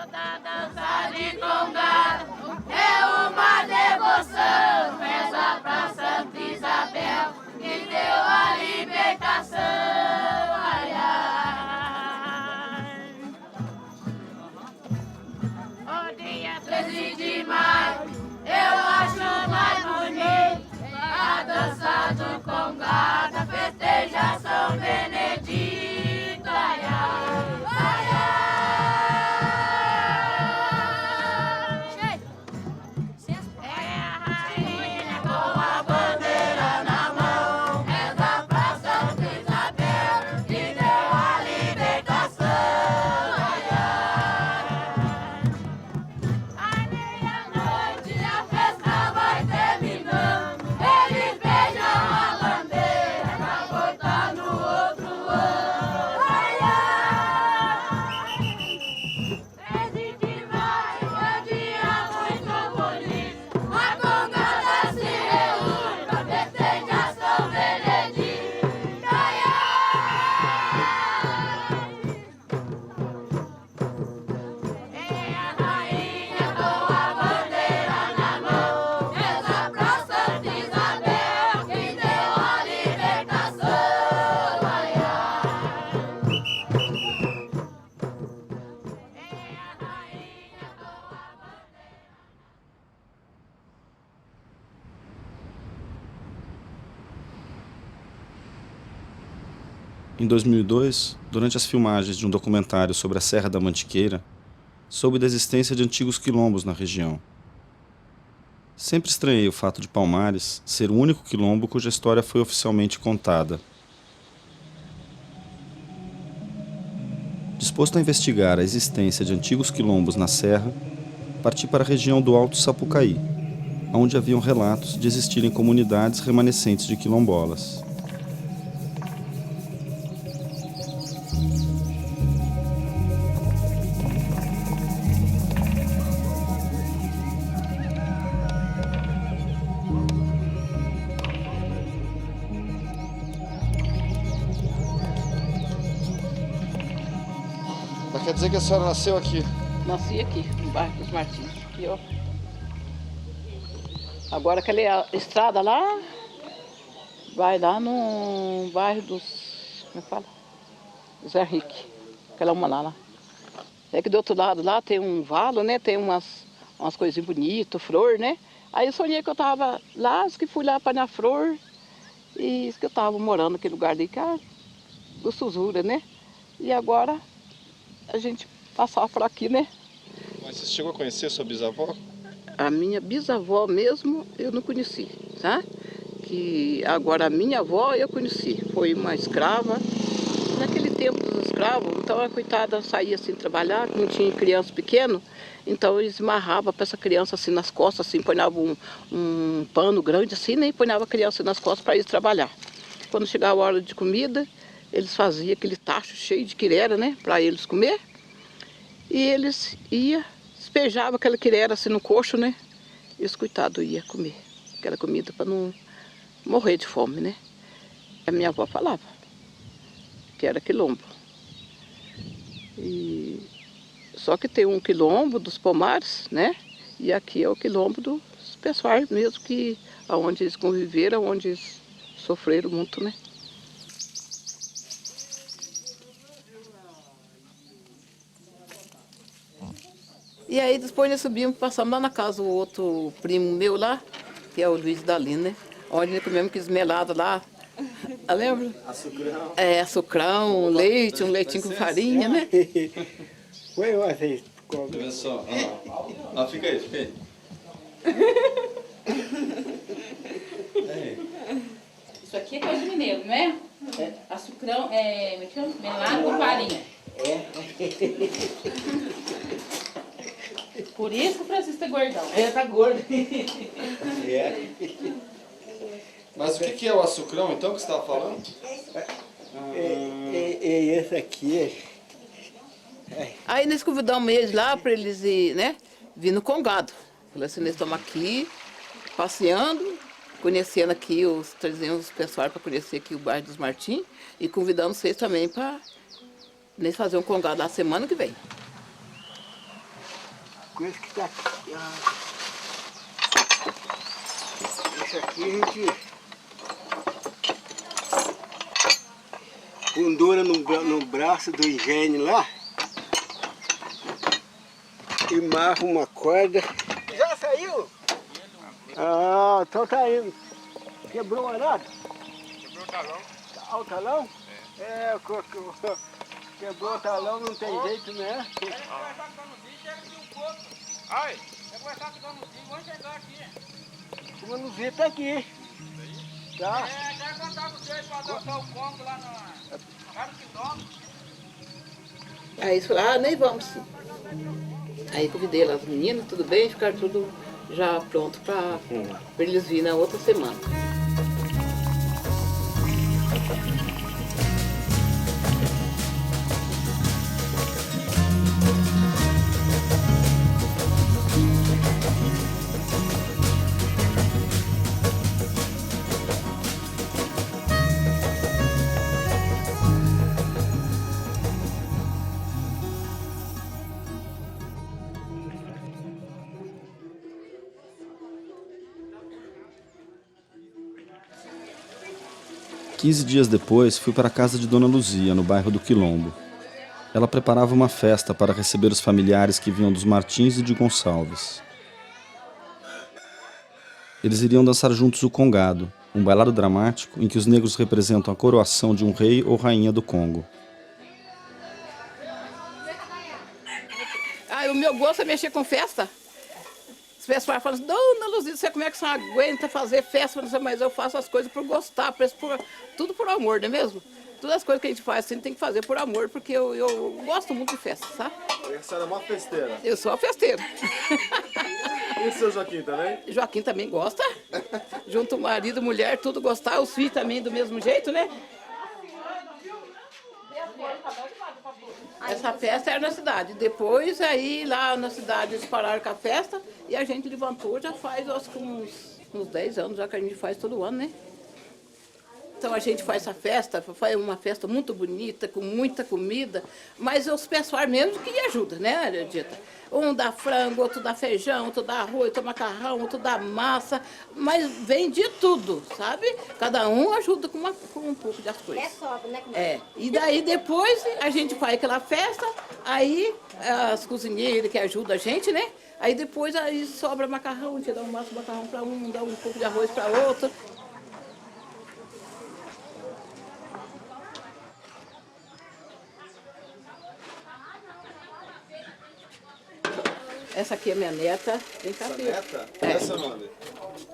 Toda dança de congada é uma devoção, reza pra Santa Isabel, que deu a libertação. Ai, ai. O dia 13 de maio eu acho mais bonito, a dança do congada festeja São Benedito. Ai, ai, ai, ai. Em 2002, durante as filmagens de um documentário sobre a Serra da Mantiqueira, soube da existência de antigos quilombos na região. Sempre estranhei o fato de Palmares ser o único quilombo cuja história foi oficialmente contada. Disposto a investigar a existência de antigos quilombos na Serra, parti para a região do Alto Sapucaí, onde haviam relatos de existirem comunidades remanescentes de quilombolas. Quer dizer que a senhora nasceu aqui? Nasci aqui, no bairro dos Martins. Aqui, ó. Agora aquela estrada lá, vai lá no bairro dos... Como é que fala? Zé Henrique. Aquela uma lá. É que do outro lado lá tem um valo, né? Tem umas coisinhas bonitas, flor, né? Aí eu sonhei que eu tava lá, que fui lá para a flor. E que eu tava morando naquele lugar ali, que é gostosura, né? E agora... a gente passava por aqui, né? Mas você chegou a conhecer sua bisavó? A minha bisavó mesmo eu não conheci, tá? Que agora a minha avó eu conheci. Foi uma escrava. Naquele tempo dos escravos, então a coitada saía assim trabalhar, não tinha criança pequena, então eles amarravam para essa criança assim nas costas, assim, ponhavam um pano grande assim, né? E ponhavam a criança nas costas para ir trabalhar. Quando chegava a hora de comida, eles faziam aquele tacho cheio de quirera, né, para eles comer. E eles despejavam aquela quirera assim no coxo, né. E os coitados iam comer aquela comida para não morrer de fome, né. A minha avó falava que era quilombo. Só que tem um quilombo dos Pomares, né, e aqui é o quilombo dos pessoais mesmo, que aonde eles conviveram, onde eles sofreram muito, né. E aí depois nós subimos, passamos lá na casa do outro primo meu lá, que é o Luiz Dalino, né? Onde nós comemos aqueles melados lá. Lembra? Açucrão. É, açucrão, leite, um leitinho com farinha, né? Foi vocês. Tá vendo só? Ah, fica aí, fica aí. Isso aqui é coisa de mineiro, não é? Açucrão, melado com farinha. Por isso o Francisco é gordão. Tá gordo. Mas o que é o açucrão, então, que você estava falando? Esse aqui Aí nós convidamos eles lá para eles ir, né? Vir no Congado. Falei assim, nós estamos aqui, passeando, conhecendo aqui, trazendo os pessoal para conhecer aqui o bairro dos Martins e convidando vocês também para nós fazer um Congado na semana que vem. coisa que tá aqui. Isso aqui a gente pendura no braço do higiene lá e marra uma corda. Já saiu? Ah, então tá indo. Quebrou o arado? Quebrou o talão. Ah, o talão? É, quebrou o talão, não tem jeito, né? Ai, vai começar a ficar no fim, vamos chegar aqui. O manuzinho tá aqui. Tá? É, quero contar com vocês pra dançar o Congo lá na Cara do Quilombo. Aí eles falaram, nem vamos sim. Aí convidei lá as meninas, tudo bem, ficaram tudo já pronto para eles virem na outra semana. Quinze dias depois, fui para a casa de Dona Luzia, no bairro do Quilombo. Ela preparava uma festa para receber os familiares que vinham dos Martins e de Gonçalves. Eles iriam dançar juntos o Congado, um bailado dramático em que os negros representam a coroação de um rei ou rainha do Congo. O meu gosto é mexer com festa. As pessoas falam assim, Dona Luzia, você como é que você aguenta fazer festa? Mas eu faço as coisas por gostar, tudo por amor, não é mesmo? Todas as coisas que a gente faz assim tem que fazer por amor, porque eu gosto muito de festa, sabe? A senhora é uma festeira. Eu sou a festeira. E o seu Joaquim também? Joaquim também gosta. Junto marido, mulher, tudo gostar. Os filhos também do mesmo jeito, né? Essa festa era na cidade. Depois, aí lá na cidade eles pararam com a festa e a gente levantou, já faz acho que uns 10 anos já que a gente faz todo ano, né? Então a gente faz essa festa, faz uma festa muito bonita, com muita comida, mas os pessoal mesmo que ajudam, né, Dita? Um dá frango, outro dá feijão, outro dá arroz, outro dá macarrão, outro dá massa, mas vem de tudo, sabe? Cada um ajuda com um pouco das coisas. É sobra, né? É, e daí depois a gente faz aquela festa, aí as cozinheiras que ajudam a gente, né? Aí depois aí sobra macarrão, a gente dá um maço de macarrão para um, dá um pouco de arroz para outro. Essa aqui é minha neta. Vem cá, filha. Neta? Qual é seu nome?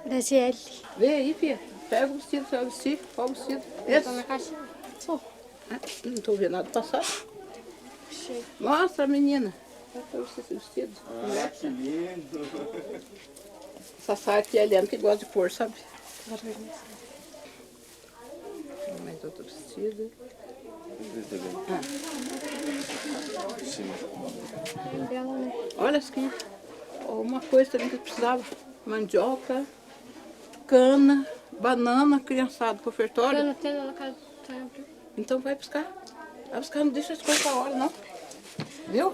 Graziele. Vem aí, filha. Pega o vestido, pega o vestido. Qual o vestido? Esse? Tô na caixa. Sou. Não estou vendo nada passar. Mostra, menina. Qual é esse vestido? Ah, que lindo. Essa saia aqui é a Eliane que gosta de pôr, sabe? Mais outro vestido. Olha aqui. Uma coisa também que eu precisava. Mandioca, cana, banana, criançado, pro ofertório. Eu não tenho na casa. Então vai buscar. Vai buscar, não deixa as coisas pra hora, não. Viu?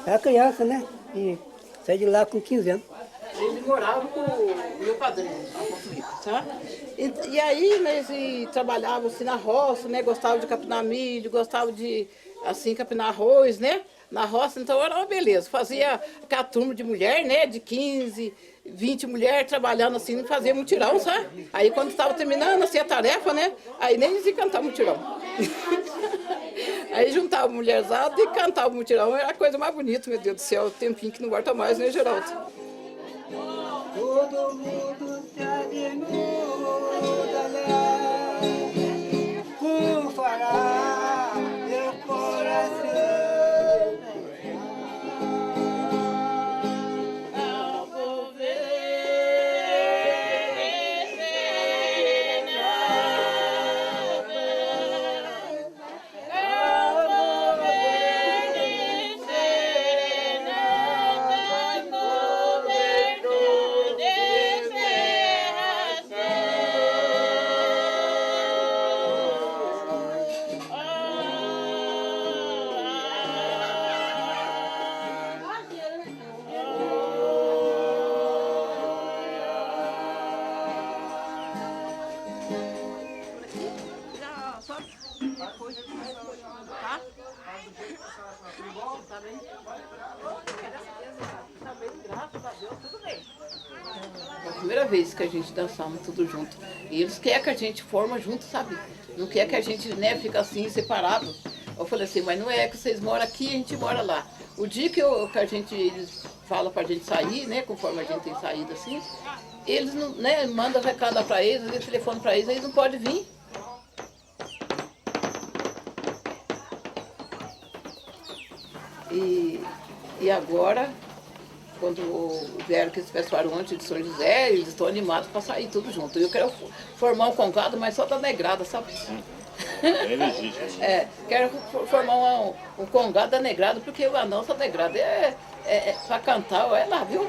É criança, né? E sai de lá com 15 anos. Ele morava com o meu padrinho, tá? E aí, né, eles trabalhavam assim na roça, né? Gostavam de capinar milho, gostavam de, assim, capinar arroz, né? Na roça, então era uma beleza. Fazia aquela turma de mulher, né? De 15, 20 mulheres trabalhando assim, fazia mutirão, sabe? Aí quando estava terminando assim a tarefa, né? Aí nem eles iam cantar mutirão. Aí juntava mulherzada e cantava mutirão. Era a coisa mais bonita, meu Deus do céu. O tempinho que não volta mais, né, Geraldo? Todo mundo se desnuda, por falar meu coração. Descer a sabe? Depois tá? Tá bem? Tá bem, graças a Deus, tudo bem. É a primeira vez que a gente dançamos tudo junto. E eles querem que a gente forma junto, sabe? Não quer que a gente, né, fica assim, separado. Eu falei assim, mas não é que vocês moram aqui, a gente mora lá. O dia que eles falam pra gente sair, né, conforme a gente tem saído assim, eles não, né, mandam recado pra eles, às vezes telefone pra eles não podem vir. E agora, quando vieram que eles pessoal ontem de São José, eles estão animados para sair tudo junto. Eu quero formar um congado, mas só da negrada, sabe? É legítimo. Quero formar um congado da negrada, porque a nossa negrada é para cantar, é lá, viu?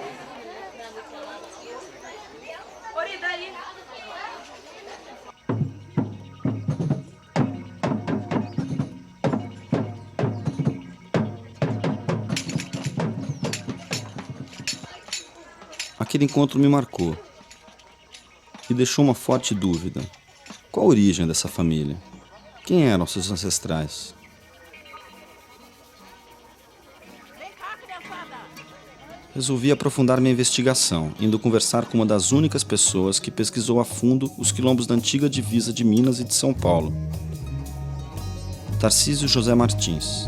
Aquele encontro me marcou e deixou uma forte dúvida. Qual a origem dessa família? Quem eram seus ancestrais? Resolvi aprofundar minha investigação, indo conversar com uma das únicas pessoas que pesquisou a fundo os quilombos da antiga divisa de Minas e de São Paulo. Tarcísio José Martins.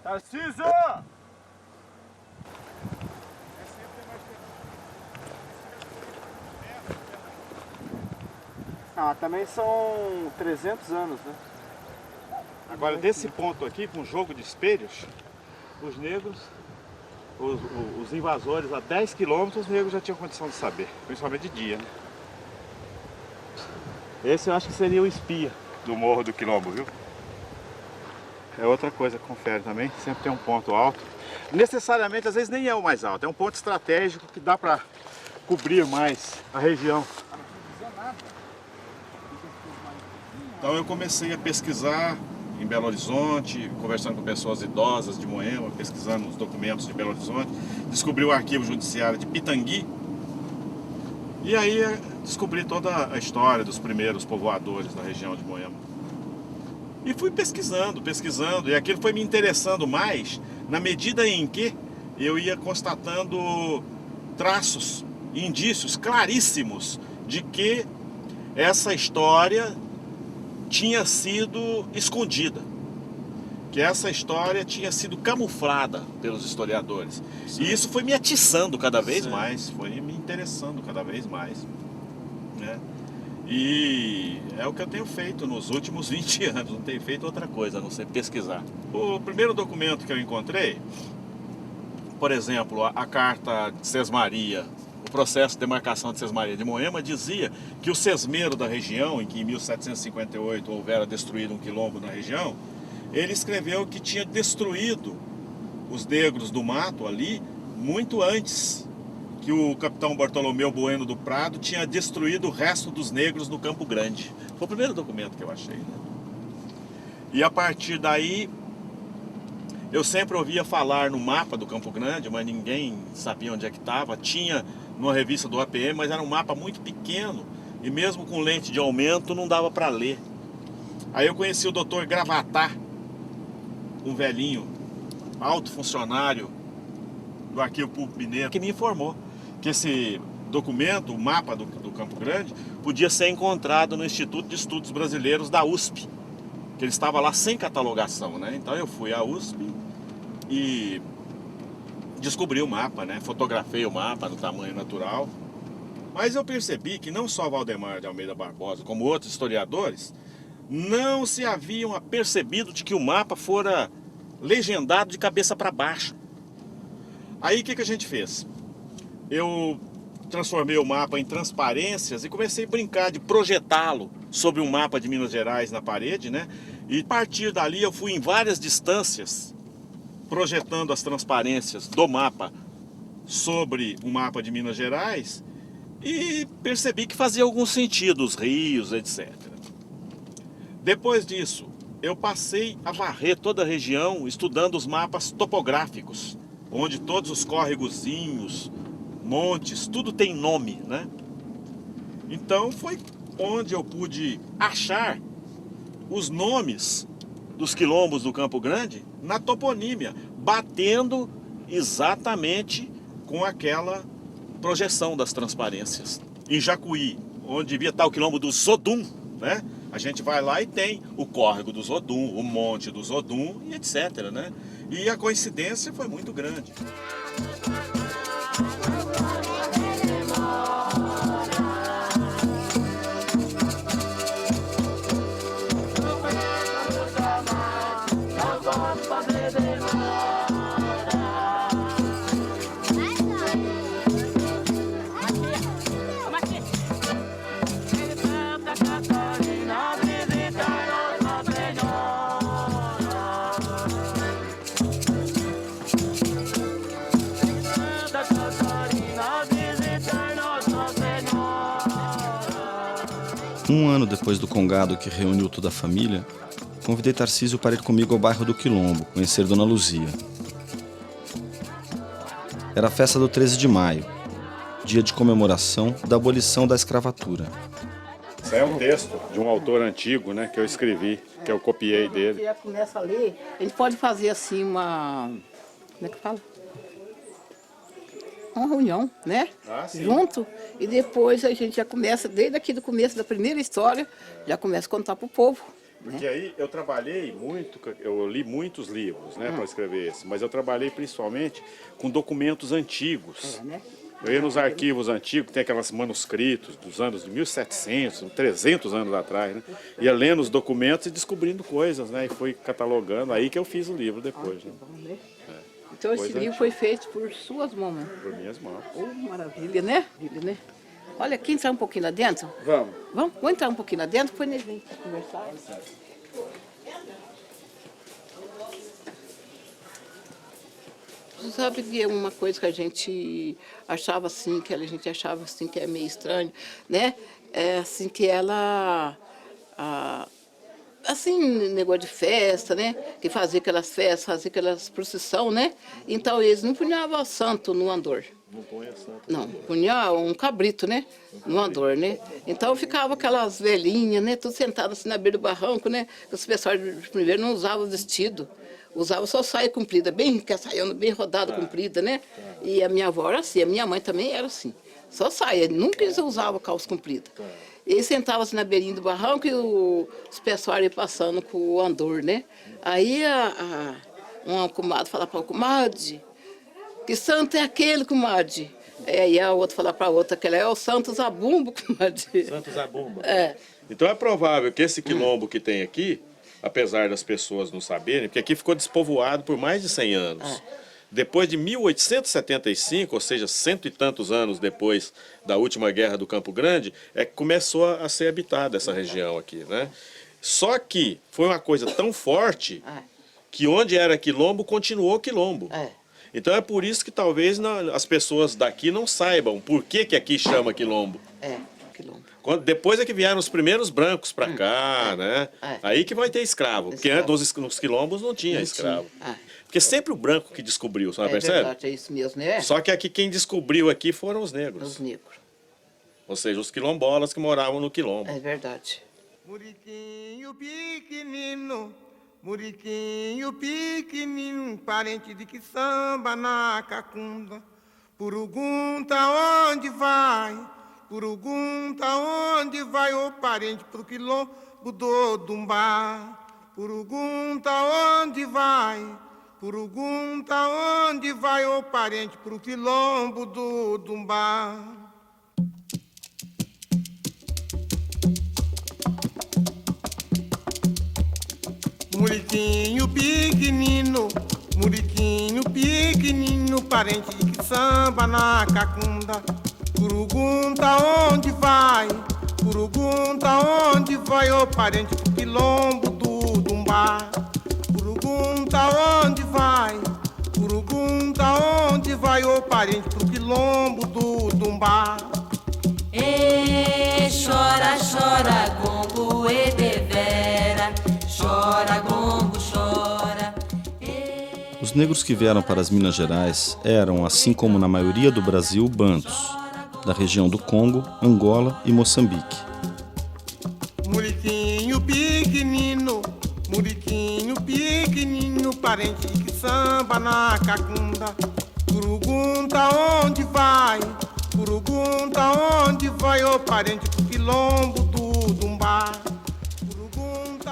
Tarcísio! Ah, também são 300 anos, né? Agora, desse ponto aqui, com o jogo de espelhos, os negros, os invasores a 10 quilômetros, os negros já tinham condição de saber, principalmente de dia, né? Esse eu acho que seria o espia do Morro do Quilombo, viu? É outra coisa que confere também, sempre tem um ponto alto. Necessariamente, às vezes nem é o mais alto, é um ponto estratégico que dá para cobrir mais a região. Então eu comecei a pesquisar em Belo Horizonte, conversando com pessoas idosas de Moema, pesquisando os documentos de Belo Horizonte, descobri o arquivo judiciário de Pitangui, e aí descobri toda a história dos primeiros povoadores da região de Moema. E fui pesquisando, e aquilo foi me interessando mais na medida em que eu ia constatando traços, indícios claríssimos de que essa história tinha sido escondida, que essa história tinha sido camuflada pelos historiadores. Sim. E isso foi me atiçando cada vez mais, foi me interessando cada vez mais, né? E é o que eu tenho feito nos últimos 20 anos, não tenho feito outra coisa a não ser pesquisar. O primeiro documento que eu encontrei, por exemplo, a carta de Sesmaria, o processo de demarcação de Sesmaria de Moema, dizia que o sesmeiro da região, em que em 1758 houvera destruído um quilombo na região, ele escreveu que tinha destruído os negros do mato ali muito antes que o capitão Bartolomeu Bueno do Prado tinha destruído o resto dos negros no Campo Grande. Foi o primeiro documento que eu achei, né? E a partir daí, eu sempre ouvia falar no mapa do Campo Grande, mas ninguém sabia onde é que estava. Tinha numa revista do APM, mas era um mapa muito pequeno e mesmo com lente de aumento não dava para ler. Aí eu conheci o Dr. Gravatar, um velhinho, alto funcionário do Arquivo Público Mineiro, que me informou que esse documento, o mapa do Campo Grande, podia ser encontrado no Instituto de Estudos Brasileiros da USP, que ele estava lá sem catalogação, né? Então eu fui à USP e descobri o mapa, né? Fotografei o mapa no tamanho natural. Mas eu percebi que não só Valdemar de Almeida Barbosa, como outros historiadores, não se haviam apercebido de que o mapa fora legendado de cabeça para baixo. Aí o que a gente fez? eu transformei o mapa em transparências e comecei a brincar de projetá-lo sobre um mapa de Minas Gerais na parede, né? E a partir dali eu fui em várias distâncias projetando as transparências do mapa sobre o mapa de Minas Gerais e percebi que fazia algum sentido os rios, etc. Depois disso, eu passei a varrer toda a região estudando os mapas topográficos, onde todos os córregozinhos, montes, tudo tem nome, né? Então foi onde eu pude achar os nomes dos quilombos do Campo Grande na toponímia, batendo exatamente com aquela projeção das transparências. Em Jacuí, onde devia estar o quilombo do Zodum, né? A gente vai lá e tem o córrego do Zodum, o monte do Zodum e etc, né? E a coincidência foi muito grande. Um ano depois do congado que reuniu toda a família, convidei Tarcísio para ir comigo ao bairro do Quilombo, conhecer Dona Luzia. Era a festa do 13 de maio, dia de comemoração da abolição da escravatura. Isso é um texto de um autor antigo, né, que eu escrevi, que eu copiei dele. Já começa a ler, a gente pode fazer assim uma... Como é que fala? Uma reunião, né? Junto, e depois a gente já começa, desde aqui do começo da primeira história, já começa a contar para o povo. Porque aí eu trabalhei muito, eu li muitos livros, né, para escrever esse, mas eu trabalhei principalmente com documentos antigos. Eu ia nos arquivos antigos, tem aqueles manuscritos dos anos de 1700, 300 anos atrás, né? Ia lendo os documentos e descobrindo coisas, né? E fui catalogando, aí que eu fiz o livro depois. Né? Então esse livro foi feito por suas mãos. Por minhas mãos. Oh, maravilha, né? Maravilha, né? Olha, quer entrar um pouquinho lá dentro? Vamos. Vamos entrar um pouquinho lá dentro, depois nós vem conversar. Você sabe que é uma coisa que a gente achava assim, que é meio estranho, né? É assim que ela... assim, negócio de festa, né? Que fazia aquelas festas, fazia aquelas procissão, né? Então eles não punhavam santo no andor. Não punha santo. Não, punha um cabrito, né? No andor, né? Então ficava aquelas velhinhas, né? Tudo sentado assim na beira do barranco, né? Os pessoal de primeiro não usavam vestido. Usava só saia comprida, bem, que a saia bem rodada, comprida, né? E a minha avó era assim, a minha mãe também era assim. Só saia, nunca eles usavam calça comprida. Eles sentavam-se na beirinha do barranco e os pessoal iam passando com o andor, né? Aí uma comadre falava para o comadre, que santo é aquele, comadre? Aí a outra falava para a outra, que ela é o Santo Zabumbo, comadre. Santo Zabumba. É. Então é provável que esse quilombo que tem aqui, apesar das pessoas não saberem, porque aqui ficou despovoado por mais de 100 anos. Depois de 1875, ou seja, 100 e tantos anos depois da última guerra do Campo Grande, é que começou a ser habitada essa região aqui, né? Só que foi uma coisa tão forte que onde era quilombo, continuou quilombo. Então é por isso que talvez as pessoas daqui não saibam por que aqui chama quilombo. Quilombo. Depois é que vieram os primeiros brancos para cá, né? Aí que vai ter escravo, porque antes nos quilombos não tinha escravo. Porque sempre o branco que descobriu, você percebe? É verdade, é isso mesmo, né? Só que aqui quem descobriu aqui foram os negros. Os negros. Ou seja, os quilombolas que moravam no quilombo. É verdade. Muriquinho pequenino, muriquinho pequenino, parente de que samba na cacunda. Pergunta onde vai, pergunta onde vai, ô parente pro quilombo do Dumbá. Pergunta onde vai, pergunta onde vai, ô parente pro quilombo do Dumbá. Muriquinho pequenino, Muriquinho pequenino, parente que samba na cacunda. Pergunta onde vai, ô parente do quilombo do Dumbá. Pergunta onde vai, ô parente do quilombo do Dumbá. E chora, chora, gongo e devera, chora, gongo, chora. Os negros que vieram para as Minas Gerais eram, assim como na maioria do Brasil, bantos, da região do Congo, Angola e Moçambique. Muriquinho pequenino, parente que samba na cacunda. Pergunta onde vai, ô parente do quilombo do Dumbá.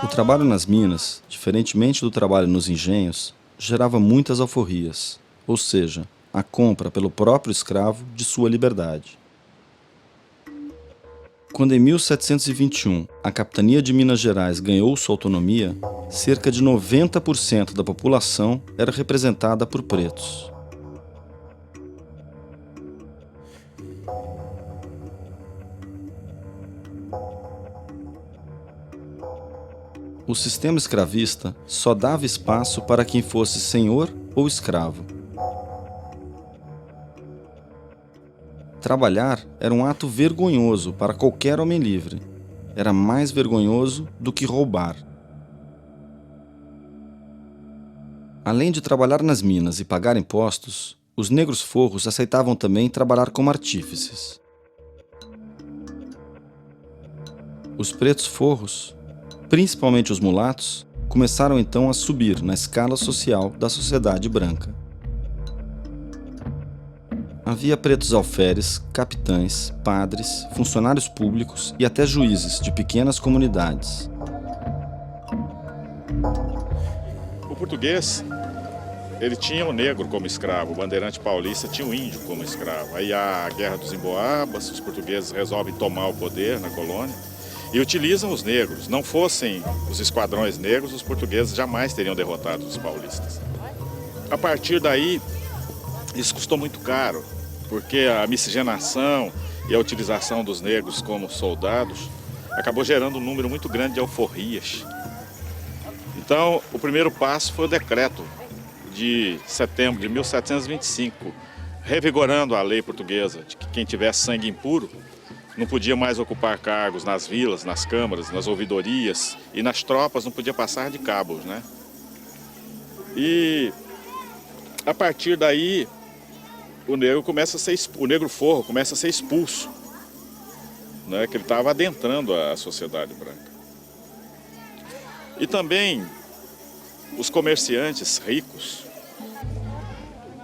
O trabalho nas minas, diferentemente do trabalho nos engenhos, gerava muitas alforrias, ou seja, a compra pelo próprio escravo de sua liberdade. Quando em 1721 a capitania de Minas Gerais ganhou sua autonomia, cerca de 90% da população era representada por pretos. O sistema escravista só dava espaço para quem fosse senhor ou escravo. Trabalhar era um ato vergonhoso para qualquer homem livre. Era mais vergonhoso do que roubar. Além de trabalhar nas minas e pagar impostos, os negros forros aceitavam também trabalhar como artífices. Os pretos forros, principalmente os mulatos, começaram então a subir na escala social da sociedade branca. Havia pretos alferes, capitães, padres, funcionários públicos e até juízes de pequenas comunidades. O português, ele tinha o negro como escravo, o bandeirante paulista tinha o índio como escravo. Aí a Guerra dos Emboabas, os portugueses resolvem tomar o poder na colônia e utilizam os negros. Não fossem os esquadrões negros, os portugueses jamais teriam derrotado os paulistas. A partir daí, isso custou muito caro, porque a miscigenação e a utilização dos negros como soldados acabou gerando um número muito grande de alforrias. Então, o primeiro passo foi o decreto de setembro de 1725, revigorando a lei portuguesa de que quem tivesse sangue impuro não podia mais ocupar cargos nas vilas, nas câmaras, nas ouvidorias e nas tropas não podia passar de cabos, né? E a partir daí o negro forro começa a ser expulso, né? Que ele estava adentrando a sociedade branca. E também os comerciantes ricos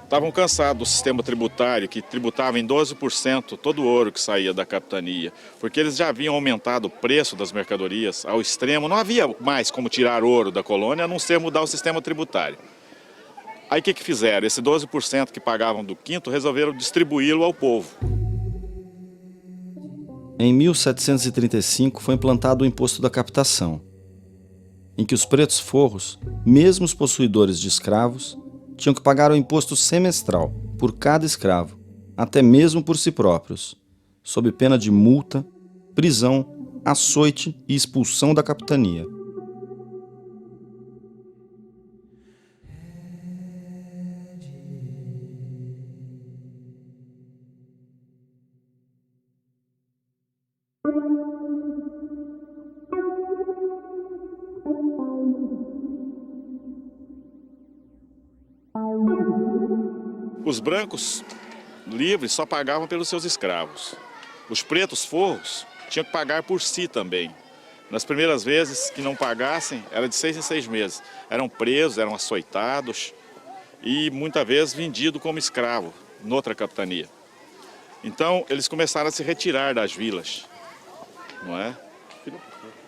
estavam cansados do sistema tributário, que tributava em 12% todo o ouro que saía da capitania, porque eles já haviam aumentado o preço das mercadorias ao extremo, não havia mais como tirar ouro da colônia, a não ser mudar o sistema tributário. Aí o que fizeram? Esse 12% que pagavam do quinto, resolveram distribuí-lo ao povo. Em 1735 foi implantado o imposto da captação, em que os pretos forros, mesmo os possuidores de escravos, tinham que pagar o imposto semestral por cada escravo, até mesmo por si próprios, sob pena de multa, prisão, açoite e expulsão da capitania. Os brancos livres só pagavam pelos seus escravos. Os pretos forros tinham que pagar por si também. Nas primeiras vezes que não pagassem, era de 6 em 6 meses. Eram presos, eram açoitados e muitas vezes vendidos como escravo noutra capitania. Então eles começaram a se retirar das vilas, não é?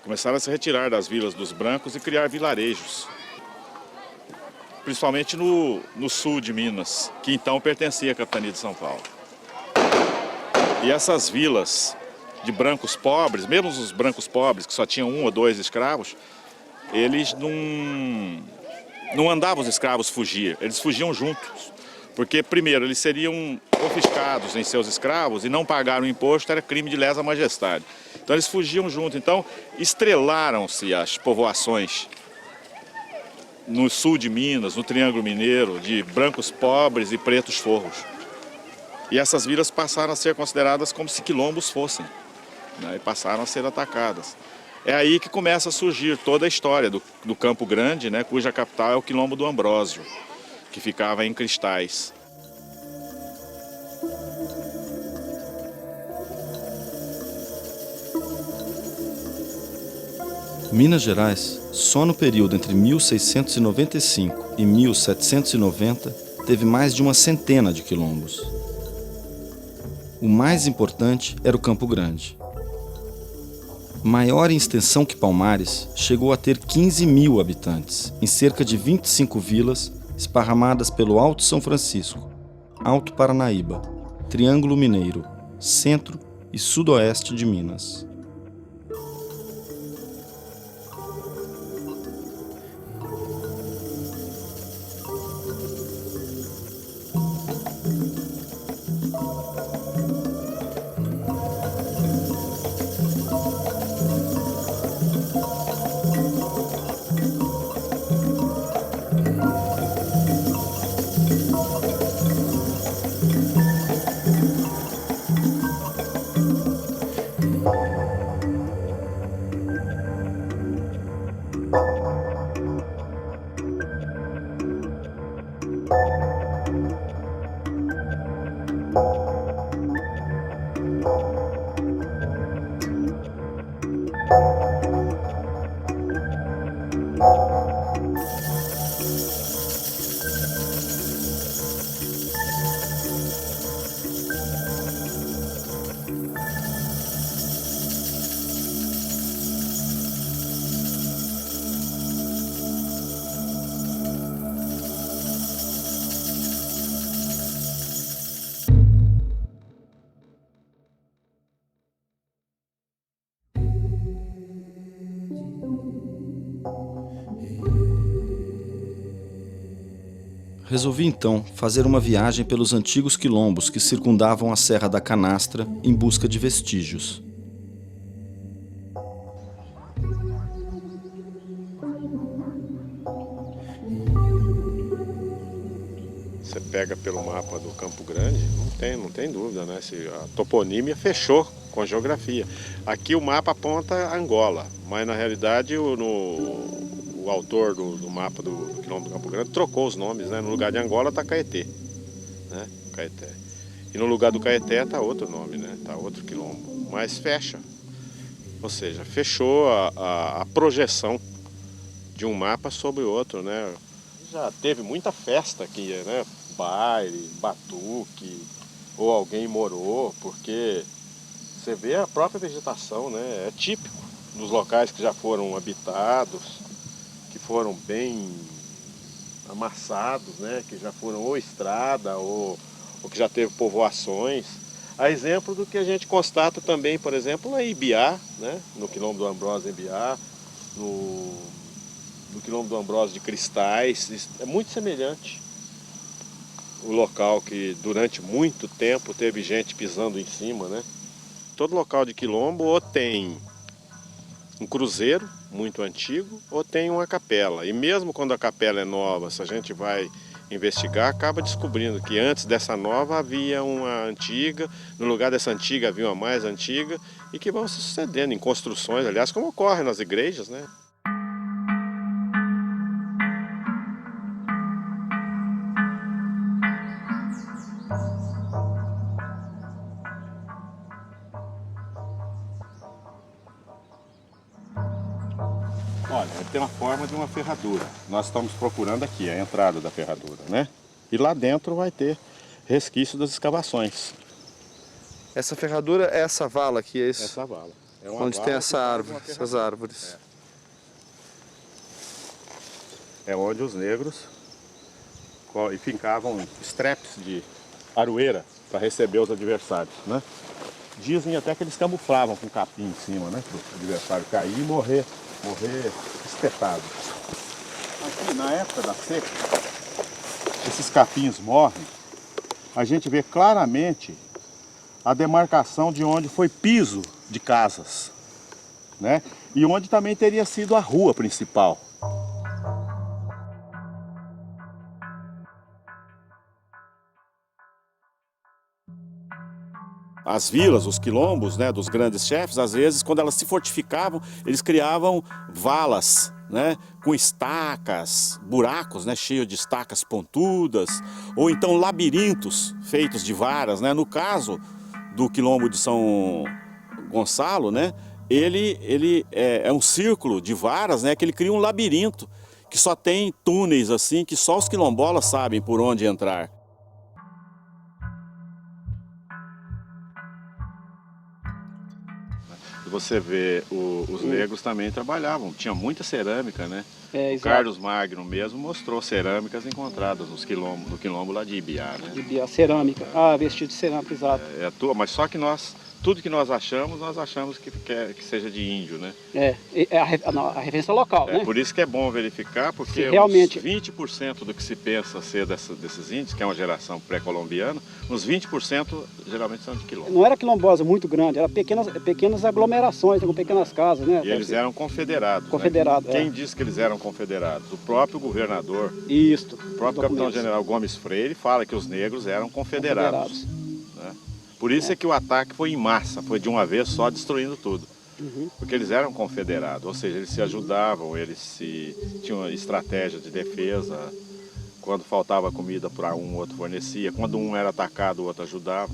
Começaram a se retirar das vilas dos brancos e criar vilarejos. Principalmente no sul de Minas, que então pertencia à capitania de São Paulo. E essas vilas de brancos pobres, mesmo os brancos pobres, que só tinham 1 ou 2 escravos, eles não andava os escravos fugir, eles fugiam juntos. Porque, primeiro, eles seriam confiscados em seus escravos e não pagar o imposto era crime de lesa majestade. Então eles fugiam junto. Então estrelaram-se as povoações no sul de Minas, no Triângulo Mineiro, de brancos pobres e pretos forros. E essas vilas passaram a ser consideradas como se quilombos fossem, né? E passaram a ser atacadas. É aí que começa a surgir toda a história do Campo Grande, né? Cuja capital é o Quilombo do Ambrósio, que ficava em Cristais. Minas Gerais, só no período entre 1695 e 1790, teve mais de uma centena de quilombos. O mais importante era o Campo Grande. Maior em extensão que Palmares, chegou a ter 15.000 habitantes, em cerca de 25 vilas esparramadas pelo Alto São Francisco, Alto Paranaíba, Triângulo Mineiro, centro e sudoeste de Minas. Resolvi então fazer uma viagem pelos antigos quilombos que circundavam a Serra da Canastra em busca de vestígios. Você pega pelo mapa do Campo Grande, não tem dúvida, né? A toponímia fechou com a geografia. Aqui o mapa aponta Angola, mas na realidade o autor do mapa do quilombo do Campo Grande trocou os nomes, né? No lugar de Angola está Caeté, né? Caeté. E no lugar do Caeté está outro nome, né? Está outro quilombo, mas fecha. Ou seja, fechou a projeção de um mapa sobre o outro, né? Já teve muita festa aqui, né? Baile, batuque, ou alguém morou, porque você vê a própria vegetação, né? É típico dos locais que já foram habitados, que foram bem amassados, né? Que já foram ou estrada ou que já teve povoações. A exemplo do que a gente constata também, por exemplo, na Ibiá, né? No Quilombo do Ambrósio em Ibiá, no Quilombo do Ambrósio de Cristais, é muito semelhante. O local que durante muito tempo teve gente pisando em cima, né? Todo local de quilombo ou tem um cruzeiro muito antigo ou tem uma capela. E mesmo quando a capela é nova, se a gente vai investigar, acaba descobrindo que antes dessa nova havia uma antiga, no lugar dessa antiga havia uma mais antiga e que vão se sucedendo em construções, aliás, como ocorre nas igrejas, né? Olha, tem uma forma de uma ferradura. Nós estamos procurando aqui a entrada da ferradura, né? E lá dentro vai ter resquício das escavações. Essa ferradura é essa vala aqui, é isso? Essa vala. É uma onde vala tem essa árvore, essas árvores. É onde os negros fincavam estrepes de aroeira para receber os adversários, né? Dizem até que eles camuflavam com capim em cima, né? Para o adversário cair e morrer espetado. aqui, na época da seca, esses capins morrem, a gente vê claramente a demarcação de onde foi piso de casas, né? E onde também teria sido a rua principal. As vilas, os quilombos, né, dos grandes chefes, às vezes, quando elas se fortificavam, eles criavam valas, né, com estacas, buracos, né, cheios de estacas pontudas, ou então labirintos feitos de varas, né? No caso do quilombo de São Gonçalo, né, ele é um círculo de varas, né, que ele cria um labirinto, que só tem túneis assim, que só os quilombolas sabem por onde entrar. Você vê, os negros também trabalhavam, tinha muita cerâmica, né? O Carlos Magno mesmo mostrou cerâmicas encontradas no quilombo lá de Ibiá, né? Ibiá, cerâmica, vestido de cerâmica, exato. Mas só que tudo que nós achamos que seja de índio, né? A referência local, né? Por isso que é bom verificar, porque realmente... uns 20% do que se pensa ser desses índios, que é uma geração pré-colombiana, uns 20% geralmente são de quilombo. Não era quilombosa muito grande, era pequenas aglomerações, com pequenas casas, né? E eles eram confederados. Confederados, né? Quem disse que eles eram confederados? O próprio governador, Isto, o próprio capitão-general Gomes Freire fala que os negros eram confederados. Né? Por isso é que o ataque foi em massa, foi de uma vez só destruindo tudo. Porque eles eram confederados, ou seja, eles se ajudavam, tinham uma estratégia de defesa. Quando faltava comida para um, o outro fornecia. Quando um era atacado, o outro ajudava.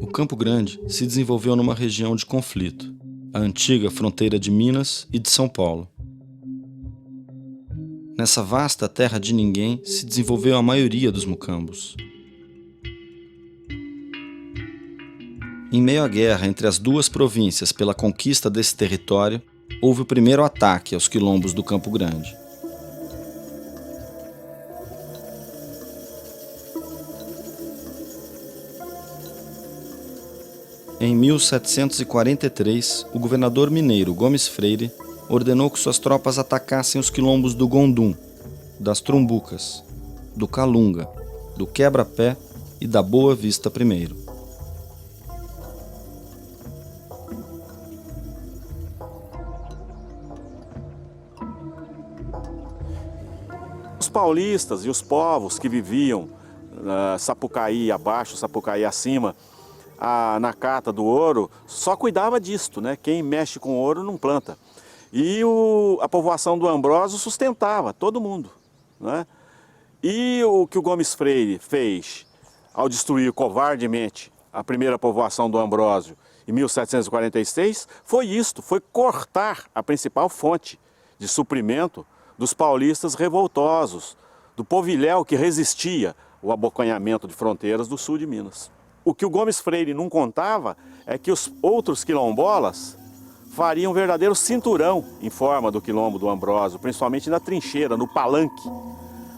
O Campo Grande se desenvolveu numa região de conflito, a antiga fronteira de Minas e de São Paulo. Nessa vasta terra de ninguém se desenvolveu a maioria dos mucambos. Em meio à guerra entre as duas províncias pela conquista desse território, houve o primeiro ataque aos quilombos do Campo Grande. Em 1743, o governador mineiro Gomes Freire ordenou que suas tropas atacassem os quilombos do Gondum, das Trumbucas, do Calunga, do Quebra-Pé e da Boa Vista I. Os paulistas e os povos que viviam Sapucaí abaixo, Sapucaí acima, na cata do ouro, só cuidava disto, né? Quem mexe com ouro não planta. E a povoação do Ambrósio sustentava todo mundo, né? E o que o Gomes Freire fez ao destruir covardemente a primeira povoação do Ambrósio em 1746 foi isto, foi cortar a principal fonte de suprimento dos paulistas revoltosos, do povilhéu que resistia ao abocanhamento de fronteiras do sul de Minas. O que o Gomes Freire não contava é que os outros quilombolas fariam um verdadeiro cinturão em forma do quilombo do Ambrósio, principalmente na trincheira, no palanque,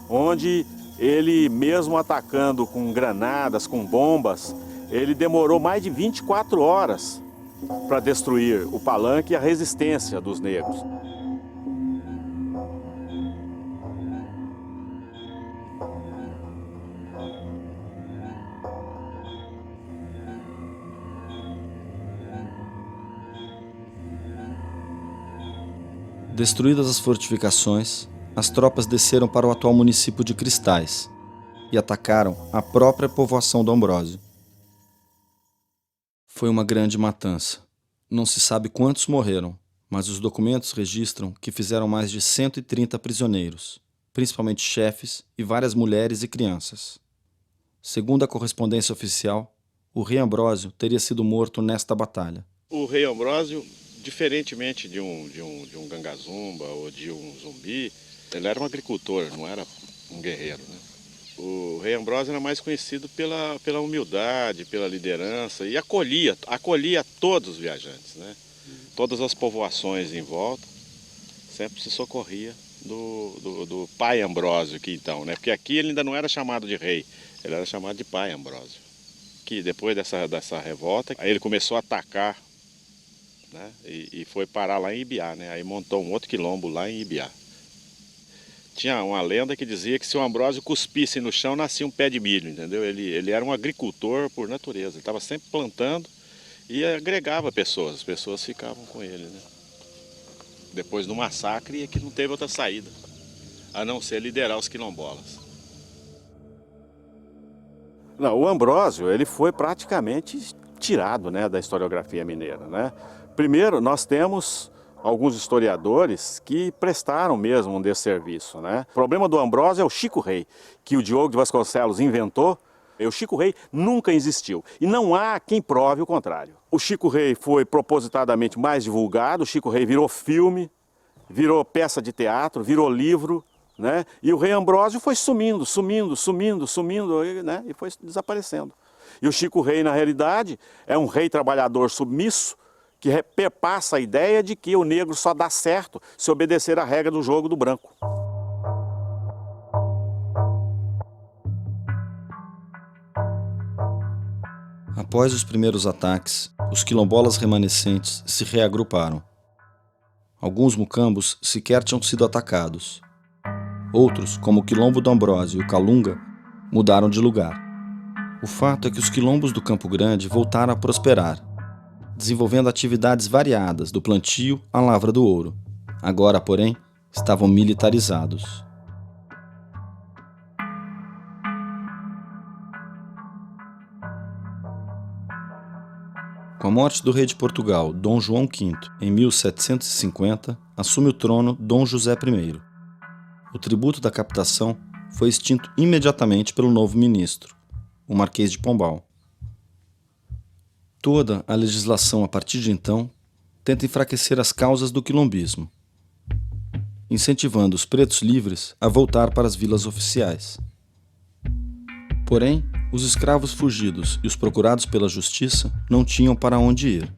onde ele, mesmo atacando com granadas, com bombas, ele demorou mais de 24 horas para destruir o palanque e a resistência dos negros. Destruídas as fortificações, as tropas desceram para o atual município de Cristais e atacaram a própria povoação do Ambrósio. Foi uma grande matança. Não se sabe quantos morreram, mas os documentos registram que fizeram mais de 130 prisioneiros, principalmente chefes e várias mulheres e crianças. Segundo a correspondência oficial, o rei Ambrósio teria sido morto nesta batalha. O rei Ambrósio, diferentemente de um gangazumba ou de um zumbi, ele era um agricultor, não era um guerreiro, né? O rei Ambrósio era mais conhecido pela humildade, pela liderança e acolhia todos os viajantes, né? Todas as povoações em volta, sempre se socorria do pai Ambrósio, que então, né? Porque aqui ele ainda não era chamado de rei, ele era chamado de pai Ambrósio. Que depois dessa revolta, aí ele começou a atacar né? E foi parar lá em Ibiá, né? Aí montou um outro quilombo lá em Ibiá. Tinha uma lenda que dizia que se o Ambrósio cuspisse no chão, nascia um pé de milho, entendeu? Ele era um agricultor por natureza, ele estava sempre plantando e agregava pessoas, as pessoas ficavam com ele, né? Depois do massacre é que não teve outra saída, a não ser liderar os quilombolas. Não, o Ambrósio, ele foi praticamente tirado, né, da historiografia mineira, né? Primeiro, nós temos alguns historiadores que prestaram mesmo um desserviço, né? O problema do Ambrósio é o Chico Rei, que o Diogo de Vasconcelos inventou. O Chico Rei nunca existiu e não há quem prove o contrário. O Chico Rei foi propositadamente mais divulgado, o Chico Rei virou filme, virou peça de teatro, virou livro, né? E o rei Ambrósio foi sumindo, né? E foi desaparecendo. E o Chico Rei, na realidade, é um rei trabalhador submisso que perpassa a ideia de que o negro só dá certo se obedecer à regra do jogo do branco. Após os primeiros ataques, os quilombolas remanescentes se reagruparam. Alguns mucambos sequer tinham sido atacados. Outros, como o quilombo do Ambrósio e o Calunga, mudaram de lugar. O fato é que os quilombos do Campo Grande voltaram a prosperar, desenvolvendo atividades variadas, do plantio à lavra do ouro. Agora, porém, estavam militarizados. Com a morte do rei de Portugal, Dom João V, em 1750, assume o trono Dom José I. O tributo da captação foi extinto imediatamente pelo novo ministro, o Marquês de Pombal. Toda a legislação a partir de então tenta enfraquecer as causas do quilombismo, incentivando os pretos livres a voltar para as vilas oficiais. Porém, os escravos fugidos e os procurados pela justiça não tinham para onde ir.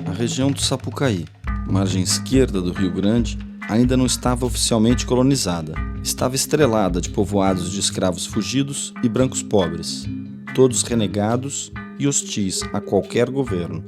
A região do Sapucaí, margem esquerda do Rio Grande, ainda não estava oficialmente colonizada. Estava estrelada de povoados de escravos fugidos e brancos pobres, todos renegados e hostis a qualquer governo.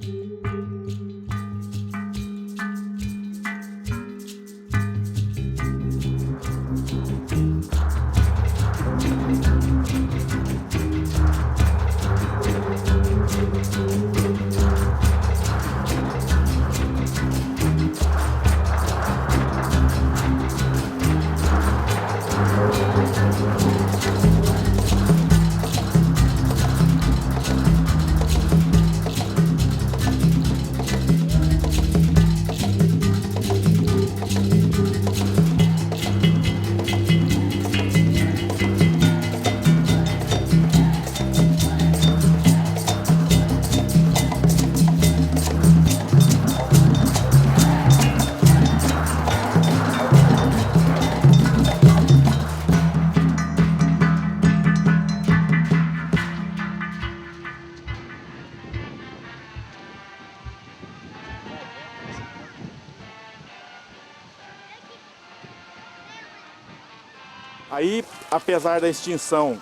Aí, apesar da extinção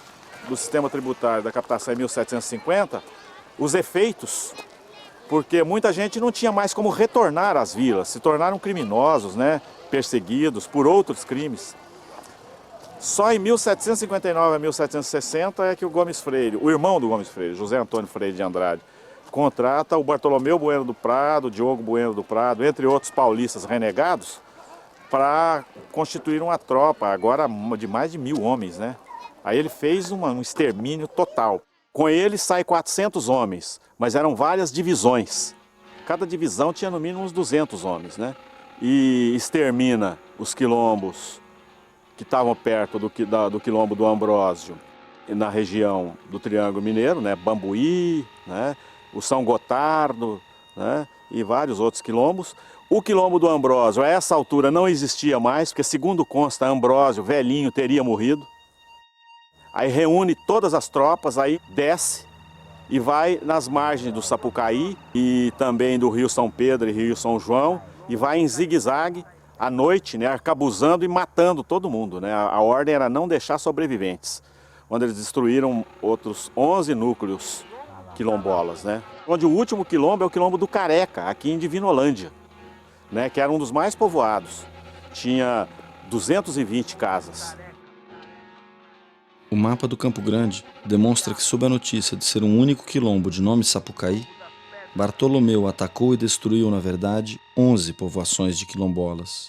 do sistema tributário da captação em 1750, os efeitos, porque muita gente não tinha mais como retornar às vilas, se tornaram criminosos, né, perseguidos por outros crimes. Só em 1759 a 1760 é que o Gomes Freire, o irmão do Gomes Freire, José Antônio Freire de Andrade, contrata o Bartolomeu Bueno do Prado, Diogo Bueno do Prado, entre outros paulistas renegados, para constituir uma tropa, agora de mais de 1000 homens, né? Aí ele fez um extermínio total. Com ele sai 400 homens, mas eram várias divisões. Cada divisão tinha no mínimo uns 200 homens, né? E extermina os quilombos que estavam perto do quilombo do Ambrósio, na região do Triângulo Mineiro, né? Bambuí, né? O São Gotardo, né? E vários outros quilombos. O quilombo do Ambrósio, a essa altura, não existia mais, porque, segundo consta, Ambrósio, velhinho, teria morrido. Aí reúne todas as tropas, aí desce e vai nas margens do Sapucaí e também do Rio São Pedro e Rio São João, e vai em zigue-zague à noite, né, arcabuzando e matando todo mundo, né? A ordem era não deixar sobreviventes, onde eles destruíram outros 11 núcleos quilombolas, né? Onde o último quilombo é o quilombo do Careca, aqui em Divinolândia, né? Que era um dos mais povoados. Tinha 220 casas. O mapa do Campo Grande demonstra que, sob a notícia de ser um único quilombo de nome Sapucaí, Bartolomeu atacou e destruiu, na verdade, 11 povoações de quilombolas.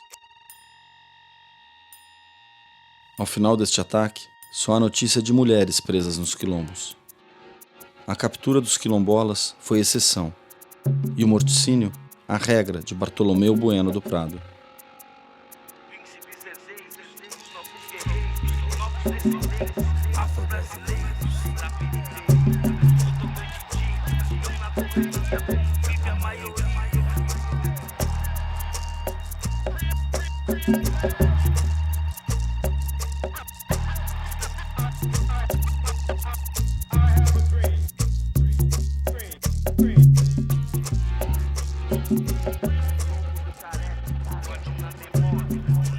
Ao final deste ataque, só há notícia de mulheres presas nos quilombos. A captura dos quilombolas foi exceção, e o morticínio, a regra de Bartolomeu Bueno do Prado.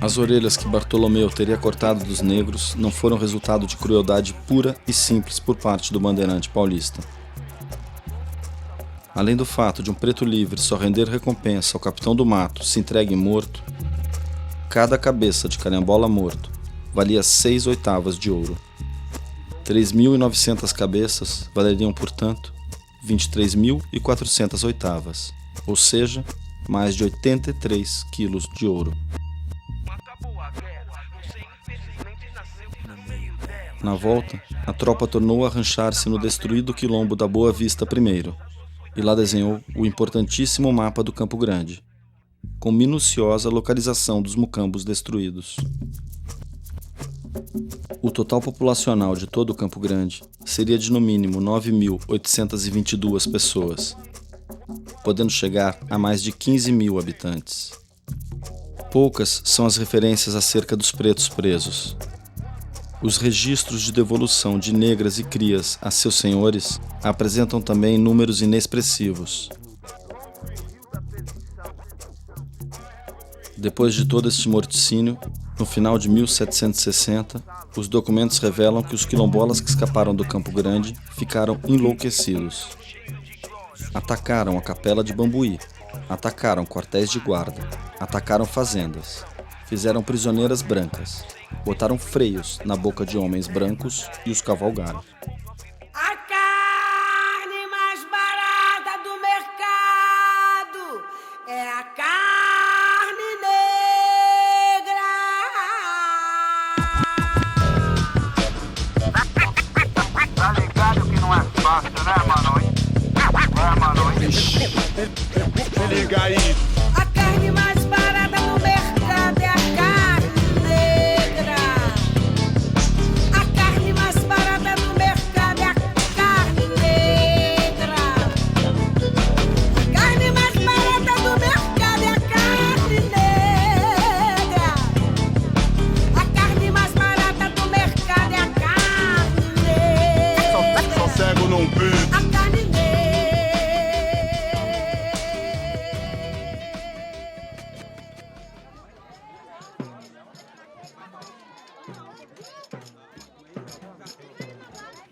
As orelhas que Bartolomeu teria cortado dos negros não foram resultado de crueldade pura e simples por parte do bandeirante paulista. Além do fato de um preto livre só render recompensa ao capitão do mato se entregue morto, cada cabeça de carambola morto valia 6/8 de ouro. 3.900 cabeças valeriam, portanto, 23.400 oitavas, ou seja, mais de 83 quilos de ouro. Na volta, a tropa tornou a ranchar-se no destruído quilombo da Boa Vista primeiro, e lá desenhou o importantíssimo mapa do Campo Grande, com minuciosa localização dos mucambos destruídos. O total populacional de todo o Campo Grande seria de no mínimo 9.822 pessoas, podendo chegar a mais de 15.000 habitantes. Poucas são as referências acerca dos pretos presos. Os registros de devolução de negras e crias a seus senhores apresentam também números inexpressivos. Depois de todo este morticínio, no final de 1760, os documentos revelam que os quilombolas que escaparam do Campo Grande ficaram enlouquecidos. Atacaram a capela de Bambuí, atacaram quartéis de guarda, atacaram fazendas, fizeram prisioneiras brancas, botaram freios na boca de homens brancos e os cavalgaram. A carne mais barata do mercado é a carne negra. Tá ligado que não é fácil, né, mano? É, mano. Se liga aí. A carne mais barata no mercado é a carne negra. A carne mais barata no mercado é a carne negra. A carne mais barata do mercado é a carne negra. A carne mais barata do mercado é a carne negra. Só cego não vê. A carne negra.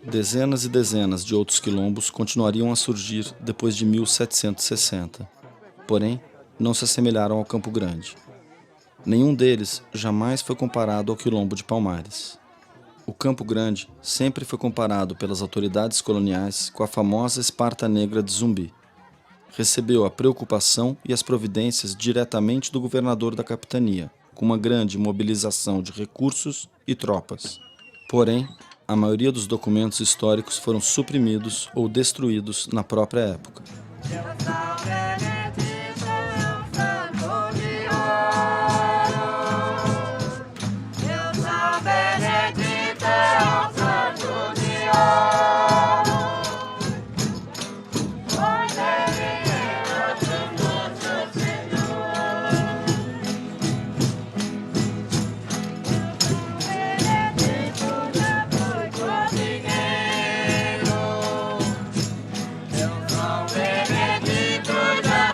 Dezenas e dezenas de outros quilombos continuariam a surgir depois de 1760. Porém, não se assemelharam ao Campo Grande. Nenhum deles jamais foi comparado ao quilombo de Palmares. O Campo Grande sempre foi comparado pelas autoridades coloniais com a famosa Esparta Negra de Zumbi. Recebeu a preocupação e as providências diretamente do governador da capitania, com uma grande mobilização de recursos e tropas. Porém, a maioria dos documentos históricos foram suprimidos ou destruídos na própria época. Benedito já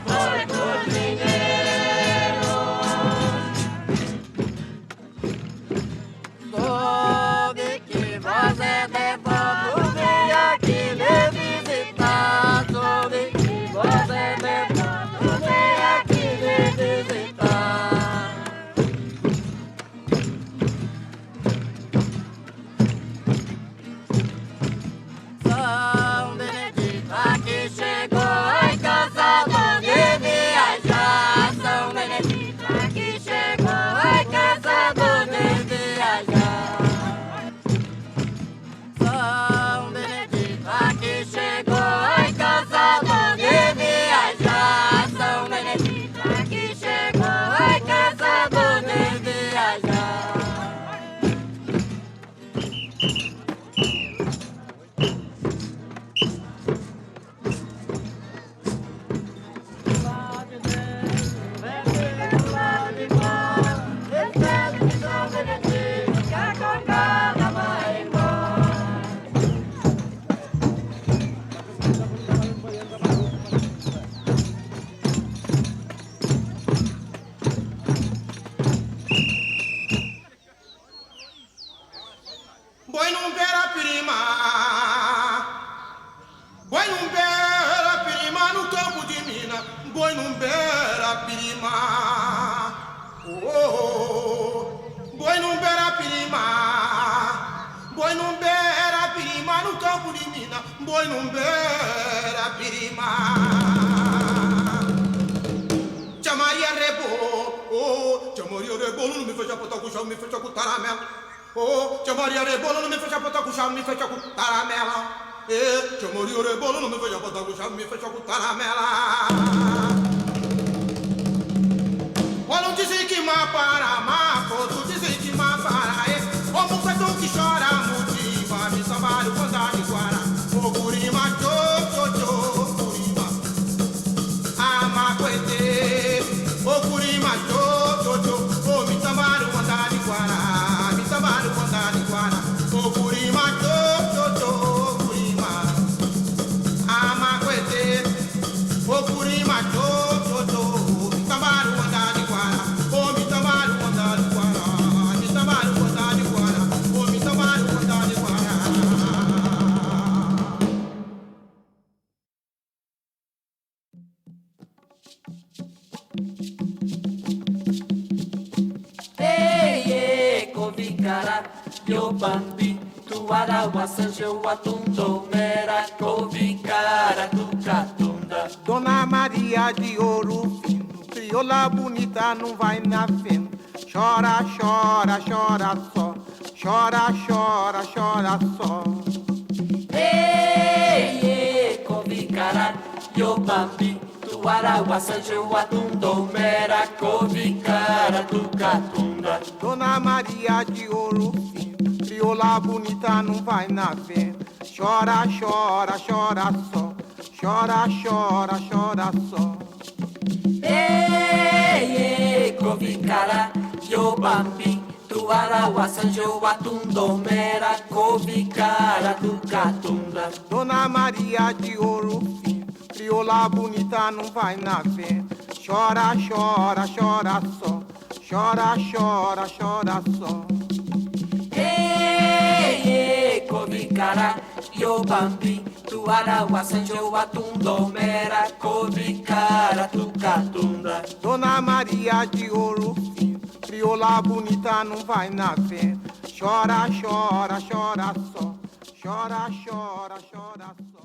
menina, boi não beira birima. Tia Maria Rebolo, oh, Tia Maria Rebolo, não me fecha pra tocar o chão, me fecha com taramela. Oh, Tia Maria Rebolo, não me fecha pra tocar o chão, me fecha com taramela. Tia Maria Rebolo, não me fecha pra tocar o chão, me fecha com taramela. Olha, dizem que má para má, outro dizem que má para é. O bufetão que chora, motiva, me sambaram quando a de guara. O gurima, tchô, gurima. A macuete, o gurima, tchô. O me sambaram quando a de guara, me sambaram quando a de guara. O gurima, tchô, gurima. A macuete, o gurima, tchô, me sambaram quando a de guara. O me sambaram quando a de guara, me sambaram quando a de guara. O me sambaram quando a de guara. Kovikara, Yobambi, Tuara, Wassanjeu, Atundo, Mera, Kovikara, Tucatunda. Dona Maria de Ouro Fino, crioula bonita não vai na fenda. Chora, chora, chora só. Chora, chora, chora só. Kovikara, Yobambi, Tuara, Wassanjeu, Atundo, Mera, Kovikara, Tucatunda. Dona Maria de Ouro Fino, crioula bonita não vai na venda. Chora, chora, chora só. Chora, chora, chora só. Kovikara, Yobambi, Tuara, Wassanjeu, Atundo, Mera, Kovikara, Tucatunda. Dona Maria de Ouro Fino, crioula bonita não vai na venda. Chora, chora, chora só. Chora, chora, chora só. Kovikara, Yobambi, Tuara, Wassanjeu, Atundo, Mera, Kovikara, Tucatunda. Dona Maria de Ouro Fino, crioula bonita não vai na venda. Chora, chora, chora só. Chora, chora, chora só.